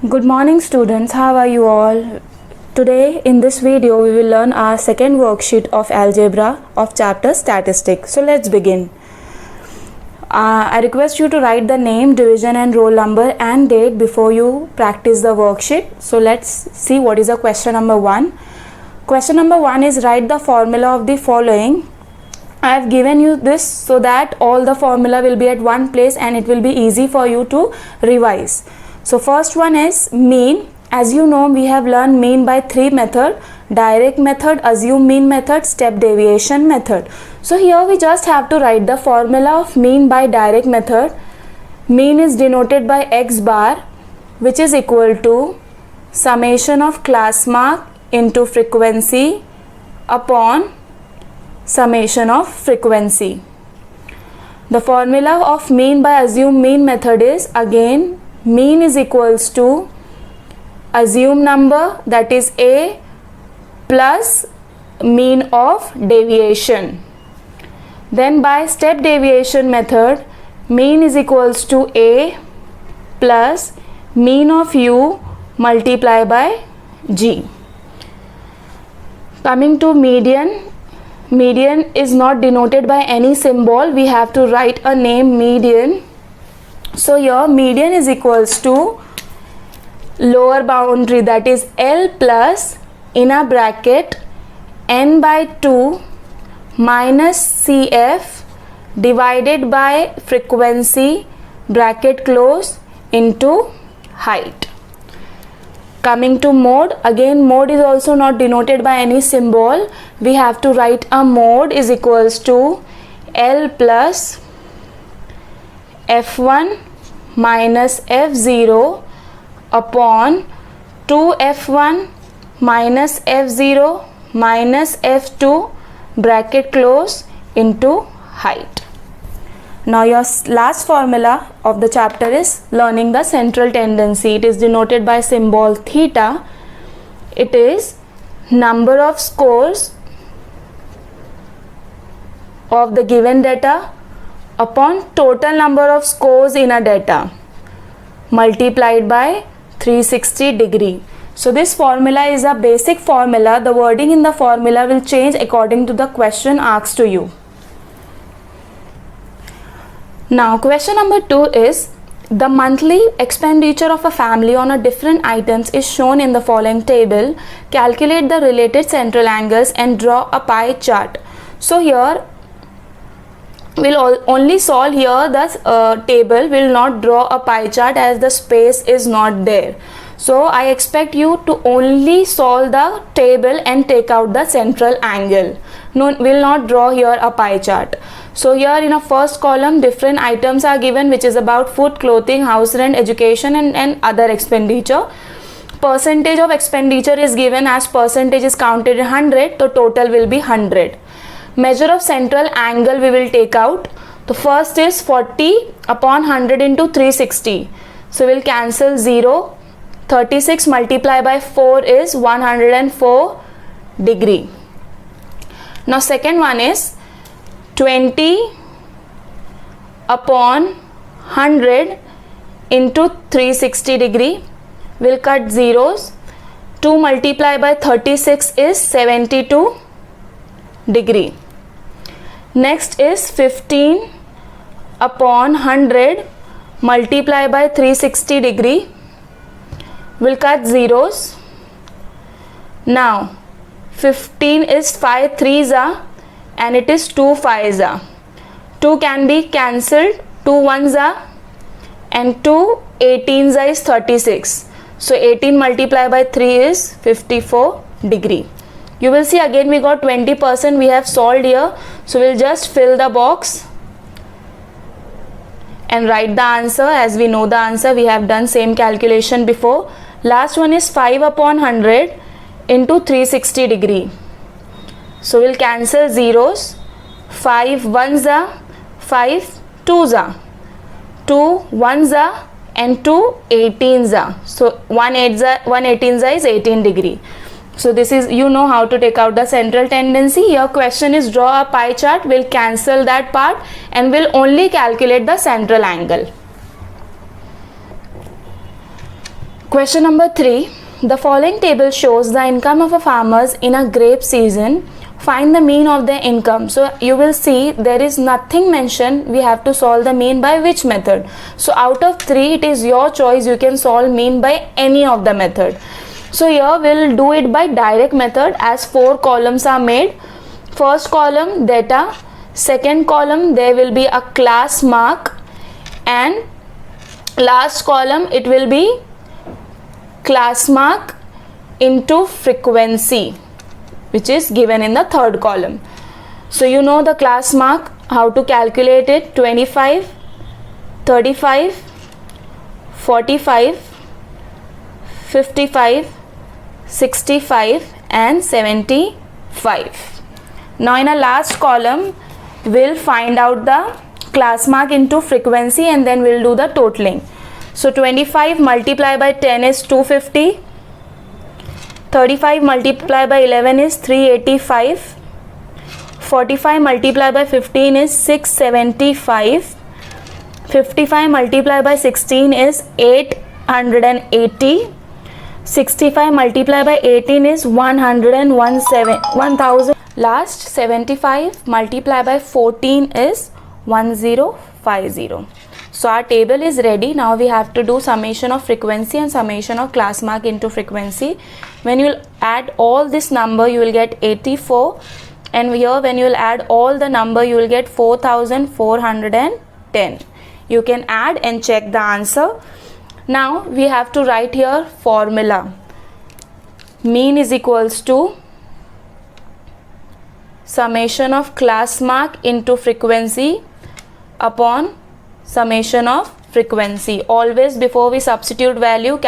Good morning students, how are you all? Today in this video we will learn our second worksheet of algebra of chapter statistics. So let's begin. I request you to write the name, division and roll number and date before you practice the worksheet. So let's see what is the question number 1. Question number 1 is write the formula of the following. I have given you this so that all the formula will be at one place and it will be easy for you to revise. So first one is mean. As you know, we have learned mean by 3 methods: direct method, assume mean method, step deviation method. So here we just have to write the formula of mean by direct method. Mean is denoted by x bar, which is equal to summation of class mark into frequency upon summation of frequency. The formula of mean by assume mean method is again mean is equals to assume number, that is a, plus mean of deviation. Then by step deviation method, mean is equals to a plus mean of u multiplied by g. Coming to median. Median is not denoted by any symbol. We have to write a name median. So here median is equals to lower boundary, that is L plus inner bracket n by 2 minus CF divided by frequency bracket close into height. Coming to mode, again mode is also not denoted by any symbol. We have to write a mode is equals to L plus F1 minus F0 upon 2F1 minus F0 minus F2 bracket close into height. Now your last formula of the chapter is learning the central tendency. It is denoted by symbol theta. It is number of scores of the given data upon total number of scores in a data multiplied by 360 degree. So this formula is a basic formula. The wording in the formula will change according to the question asked to you. Now question number 2 is the monthly expenditure of a family on a different items is shown in the following table. Calculate the related central angles and draw a pie chart. So here we'll only solve here the table, will not draw a pie chart as the space is not there. So I expect you to only solve the table and take out the central angle. No, will not draw here a pie chart. So here in a first column different items are given, which is about food, clothing, house rent, education and other expenditure. Percentage of expenditure is given as percentage is counted in 100, so total will be 100. Measure of central angle we will take out. The first is 40 upon 100 into 360. So we will cancel 0. 36 multiplied by 4 is 104 degree. Now second one is 20 upon 100 into 360 degree. We'll cut zeros. 2 multiplied by 36 is 72 degree. Next is 15 upon 100 multiplied by 360 degree. We'll cut zeros. Now 15 is 5 3s are and it is 2 5s are. 2 can be cancelled, 2 1s are and 2 18s are is 36. So 18 multiplied by 3 is 54 degree. You will see again we got 20% we have solved here. So we'll just fill the box and write the answer. As we know the answer, we have done same calculation before. Last one is 5 upon 100 into 360 degree. So we'll cancel zeros. 5 1s are, 5 2s are, 2 1s are and 2 18s are. So 1 18s are is 18 degree. So this is, you know how to take out the central tendency. Your question is draw a pie chart. We'll cancel that part and we'll only calculate the central angle. Question number 3. The following table shows the income of a farmers in a grape season. Find the mean of their income. So you will see there is nothing mentioned. We have to solve the mean by which method. So out of 3, it is your choice. You can solve mean by any of the method. So here we'll do it by direct method, as 4 columns are made. First column data, second column there will be a class mark, and last column it will be class mark into frequency, which is given in the third column. So you know the class mark, how to calculate it: 25, 35, 45, 55, 65 and 75. Now in a last column we'll find out the class mark into frequency, and then we'll do the totaling. So 25 multiplied by 10 is 250, 35 multiplied by 11 is 385, 45 multiplied by 15 is 675, 55 multiplied by 16 is 880, 65 multiplied by 18 is 1000. Last 75 multiplied by 14 is 1050. So our table is ready. Now we have to do summation of frequency and summation of class mark into frequency. When you will add all this number, you will get 84, and here when you will add all the number, you will get 4410. You can add and check the answer. Now we have to write here formula. Mean is equals to summation of class mark into frequency upon summation of frequency. Always before we substitute value,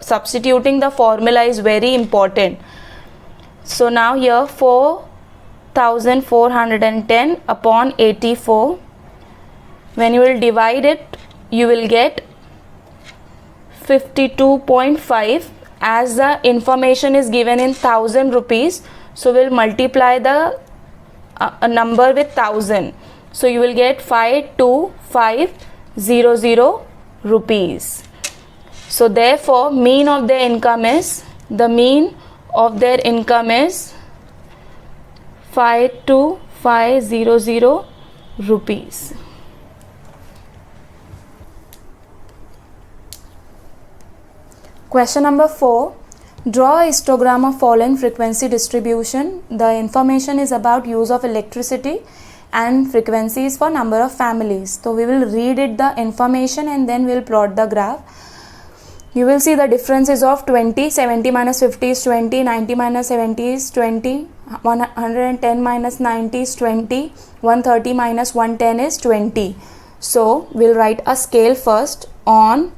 substituting the formula is very important. So now here 4410 upon 84. When you will divide it, you will get 52.5. As the information is given in 1000 rupees, so we'll multiply the number with 1000. So you will get 52500 rupees. So therefore mean of their income is, the mean of their income is 52500 rupees. Question number 4. Draw a histogram of following frequency distribution. The information is about use of electricity and frequencies for number of families. So we will read it, the information, and then we'll plot the graph. You will see the differences of 20, 70 minus 50 is 20, 90 minus 70 is 20, 110 minus 90 is 20, 130 minus 110 is 20. So we'll write a scale first. On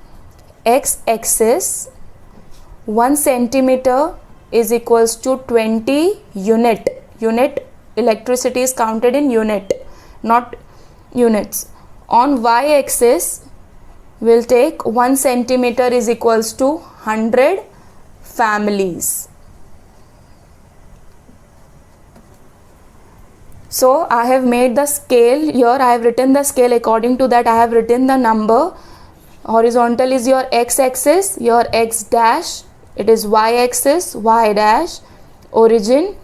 x-axis, 1 centimeter is equals to 20 unit. Electricity is counted in unit, not units. On y-axis, we'll take 1 centimeter is equals to 100 families. So I have made the scale here. I have written the scale according to that. I have written the number. Horizontal is your x-axis, your x dash. It is y-axis, y dash. Origin,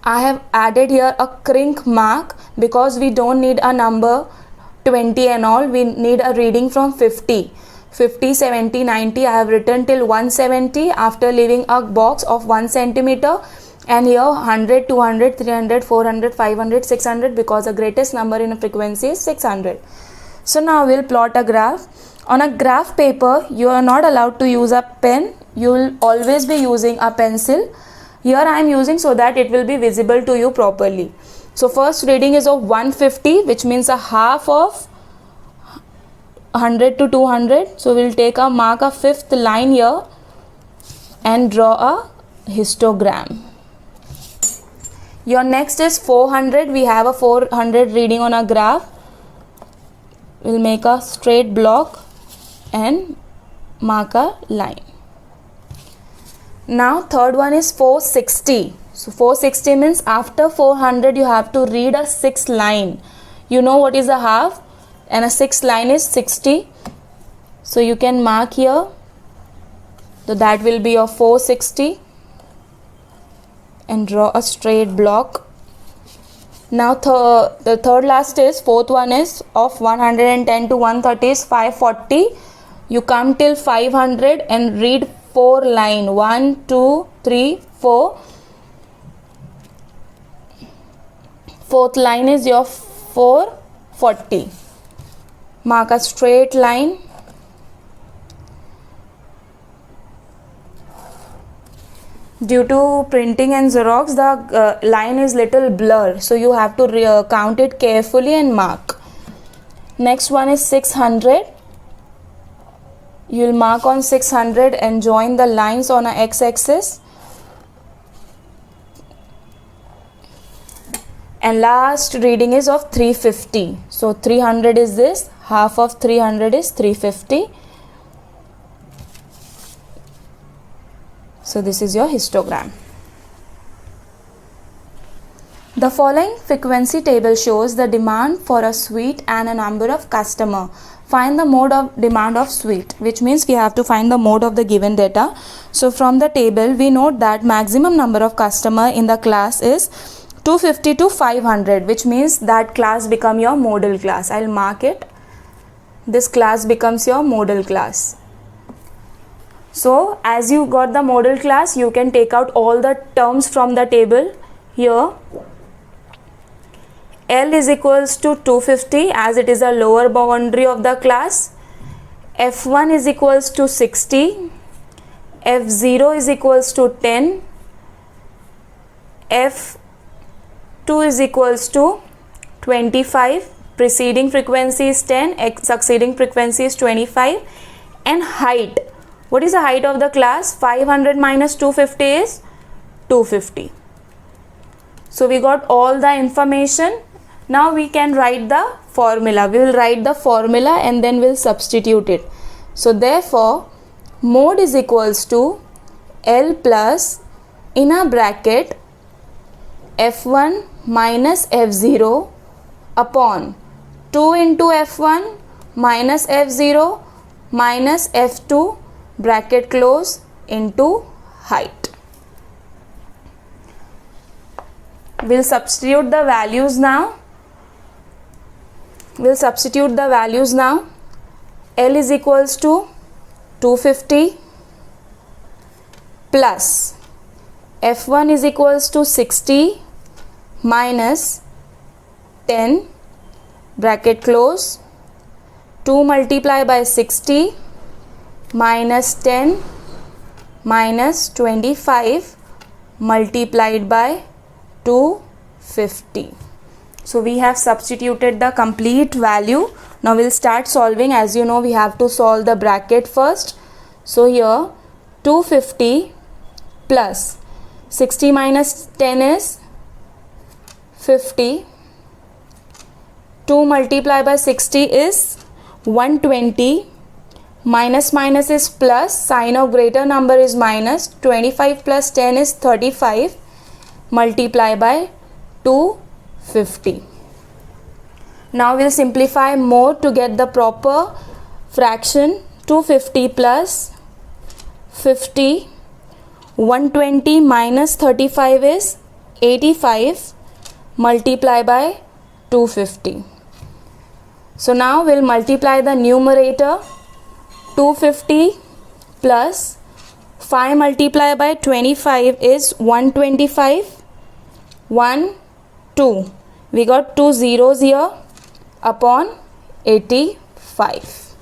I have added here a crink mark because we don't need a number 20 and all. We need a reading from 50, 70, 90. I have written till 170 after leaving a box of 1 centimeter, and here 100, 200, 300, 400, 500, 600, because the greatest number in a frequency is 600. So now we'll plot a graph. On a graph paper, you are not allowed to use a pen. You will always be using a pencil. Here I am using so that it will be visible to you properly. So first reading is of 150, which means a half of 100 to 200. So we'll take a mark a fifth line here and draw a histogram. Your next is 400. We have a 400 reading on a graph. We'll make a straight block and mark a line. Now third one is 460. So 460 means after 400 you have to read a 6th line. You know what is a half, and a 6th line is 60. So you can mark here So that will be of 460, and draw a straight block. Now the third last is, fourth one is of 110 to 130 is 540. You come till 500 and read 4 line, 1 2 3 4. Fourth line is your 440. Mark a straight line. Due to printing and Xerox, the line is little blur, so you have to count it carefully and mark. Next one is 600. You will mark on 600 and join the lines on a x-axis. And last reading is of 350. So 300 is this, half of 300 is 350. So this is your histogram. The following frequency table shows the demand for a suite and a number of customer. Find the mode of demand of suite, which means we have to find the mode of the given data. So from the table we note that maximum number of customer in the class is 250 to 500, which means that class become your modal class. I'll mark it. This class becomes your modal class. So as you got the modal class, you can take out all the terms from the table. Here L is equals to 250 as it is a lower boundary of the class. F1 is equals to 60. F0 is equals to 10. F2 is equals to 25. Preceding frequency is 10, succeeding frequency is 25. And height. What is the height of the class? 500 minus 250 is 250. So we got all the information. Now we can write the formula. We will write the formula and then we'll substitute it. So therefore, mode is equals to L plus in a bracket F1 minus F0 upon 2 into F1 minus F0 minus F2 bracket close into height. We'll substitute the values now. L is equals to 250 plus F1 is equals to 60 minus 10 bracket close, 2 multiplied by 60 minus 10 minus 25 multiplied by 250. So we have substituted the complete value. Now we'll start solving. As you know, we have to solve the bracket first. So here 250 plus 60 minus 10 is 50. 2 multiplied by 60 is 120. Minus minus is plus, sign of greater number is minus. 25 plus 10 is 35. Multiply by 250. Now we'll simplify more to get the proper fraction. 250 plus 50. 120 minus 35 is 85. Multiply by 250. So now we'll multiply the numerator. 250 plus 5 multiplied by 25 is 125. 1, 2. We got 2 zeros here upon 85.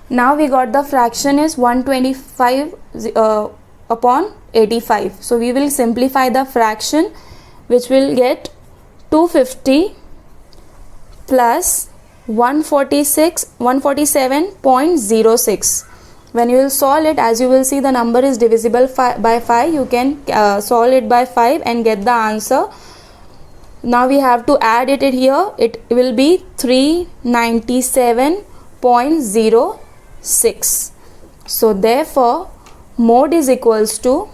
Now we got the fraction is 125 upon 85. So we will simplify the fraction, which will get 250 plus 147.06. When you will solve it, as you will see, the number is divisible by 5. You can solve it by 5 and get the answer. Now we have to add it here. It will be 397.06. So therefore, mode is equals to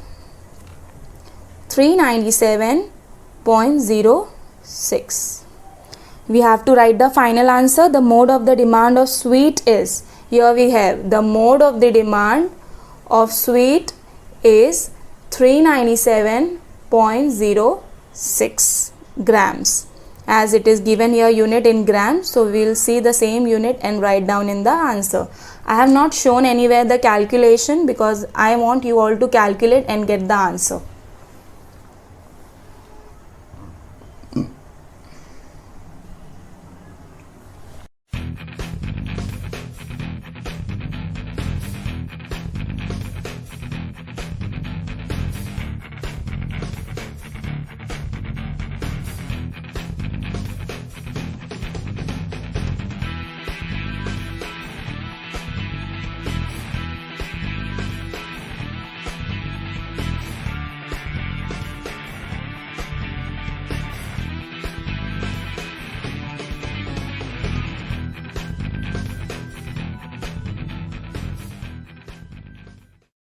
397.06. We have to write the final answer. The mode of the demand of suite is Here we have the mode of the demand of sweet is 397.06 grams. As it is given here unit in grams, so we will see the same unit and write down in the answer. I have not shown anywhere the calculation because I want you all to calculate and get the answer.